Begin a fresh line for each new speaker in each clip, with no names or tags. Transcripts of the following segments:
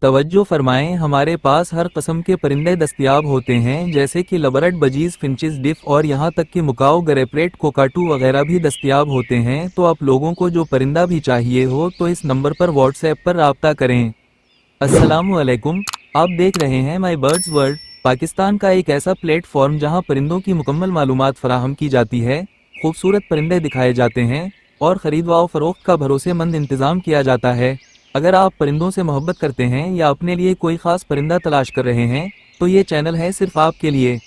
तवज्जो फरमाएं, हमारे पास हर किस्म के परिंदे दस्तयाब होते हैं, जैसे कि लबरट, बजीज, फिंचिस, डिफ और यहाँ तक कि मुकाओ, गरेप्रेट, कोकाटू वगैरह भी दस्तयाब होते हैं। तो आप लोगों को जो परिंदा भी चाहिए हो तो इस नंबर पर व्हाट्सएप पर राब्ता करें। अस्सलामु अलैकुम, आप देख रहे हैं माई बर्ड्स वर्ल्ड, पाकिस्तान का एक ऐसा प्लेटफॉर्म जहां परिंदों की मुकम्मल मालूमात फराहम की जाती है, खूबसूरत परिंदे दिखाए जाते हैं और ख़रीद व फरोख्त का भरोसेमंद इंतज़ाम किया जाता है। अगर आप परिंदों से मोहब्बत करते हैं या अपने लिए कोई ख़ास परिंदा तलाश कर रहे हैं तो ये चैनल है सिर्फ आपके लिए।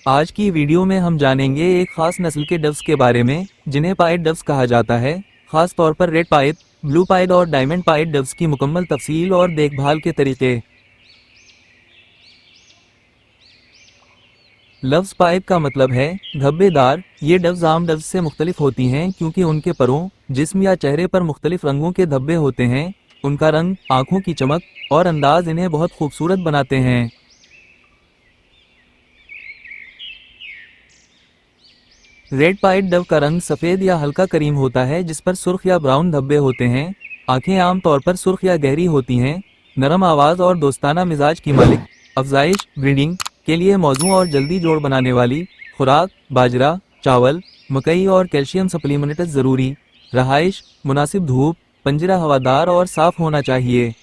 आज की वीडियो में हम जानेंगे एक ख़ास नस्ल के डव्स के बारे में जिन्हें पाइड डव्स कहा जाता है, ख़ास तौर पर रेड पाइड, ब्लू पाइड और डायमंड पाइड डव्स की मुकम्मल तफसील और देखभाल के तरीके। लव्स पाइप का मतलब है धब्बेदार। ये डव्स आम डव्स से मुख्तलिफ होती हैं क्योंकि उनके परों, जिस्म या चेहरे पर मुख्तलिफ रंगों के धब्बे होते हैं। उनका रंग, आंखों की चमक और अंदाज इन्हें बहुत खूबसूरत बनाते हैं। रेड पाइड डव का रंग सफ़ेद या हल्का करीम होता है जिस पर सुर्ख या ब्राउन धब्बे होते हैं। आंखें आम तौर पर सुर्ख या गहरी होती हैं। नरम आवाज़ और दोस्ताना मिजाज की मालिक। अफजाइश, ब्रीडिंग के लिए मौजू और जल्दी जोड़ बनाने वाली। खुराक, बाजरा, चावल, मकई और कैल्शियम सप्लीमेंट्स ज़रूरी। रहाइश, मुनासिब धूप, पंजरा हवादार और साफ़ होना चाहिए।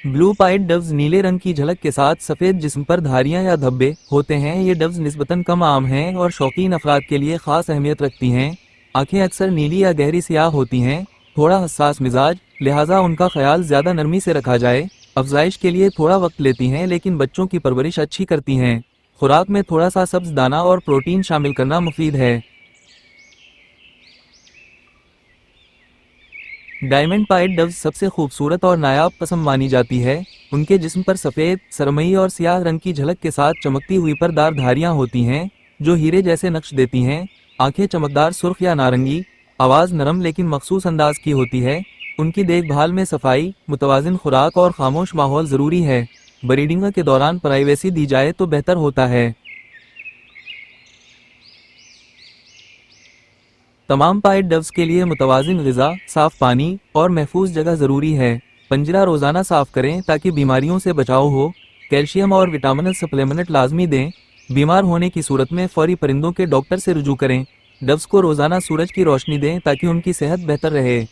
ब्लू पाइड डव्स नीले रंग की झलक के साथ सफ़ेद जिस्म पर धारियां या धब्बे होते हैं। ये डव्स निस्बतन कम आम हैं और शौकीन अफराद के लिए ख़ास अहमियत रखती हैं। आंखें अक्सर नीली या गहरी स्याह होती हैं। थोड़ा हसास मिजाज, लिहाजा उनका ख्याल ज़्यादा नरमी से रखा जाए। अफजाइश के लिए थोड़ा वक्त लेती हैं लेकिन बच्चों की परवरिश अच्छी करती हैं। खुराक में थोड़ा सा सब्ज दाना और प्रोटीन शामिल करना मुफीद है। डायमंड पाइड डव्स सबसे खूबसूरत और नायाब किस्म मानी जाती है। उनके जिस्म पर सफ़ेद, सरमई और सियाह रंग की झलक के साथ चमकती हुई परदार धारियां होती हैं जो हीरे जैसे नक्श देती हैं। आंखें चमकदार सुर्ख या नारंगी। आवाज़ नरम लेकिन मखसूस अंदाज की होती है। उनकी देखभाल में सफाई, मुतवाज़िन खुराक और खामोश माहौल ज़रूरी है। ब्रीडिंग के दौरान प्राइवेसी दी जाए तो बेहतर होता है। तमाम पाइड डव्स के लिए मुतवाज़िन ग़िज़ा, साफ़ पानी और महफूज जगह ज़रूरी है। पंजरा रोज़ाना साफ़ करें ताकि बीमारियों से बचाव हो। कैल्शियम और विटामिन सप्लीमेंट लाजमी दें। बीमार होने की सूरत में फौरी परिंदों के डॉक्टर से रुजू करें। डव्स को रोज़ाना सूरज की रोशनी दें ताकि उनकी सेहत बेहतर रहे।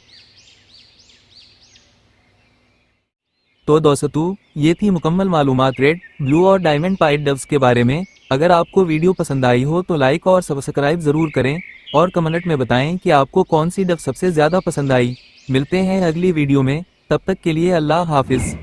तो दोस्तों, ये थी मुकम्मल मालूमात रेड, ब्लू और डायमंड पाइड डव्स के बारे में। अगर आपको वीडियो पसंद आई हो तो लाइक और सब्सक्राइब ज़रूर करें और कमेंट में बताएं कि आपको कौन सी डव सबसे ज़्यादा पसंद आई। मिलते हैं अगली वीडियो में, तब तक के लिए अल्लाह हाफिज़।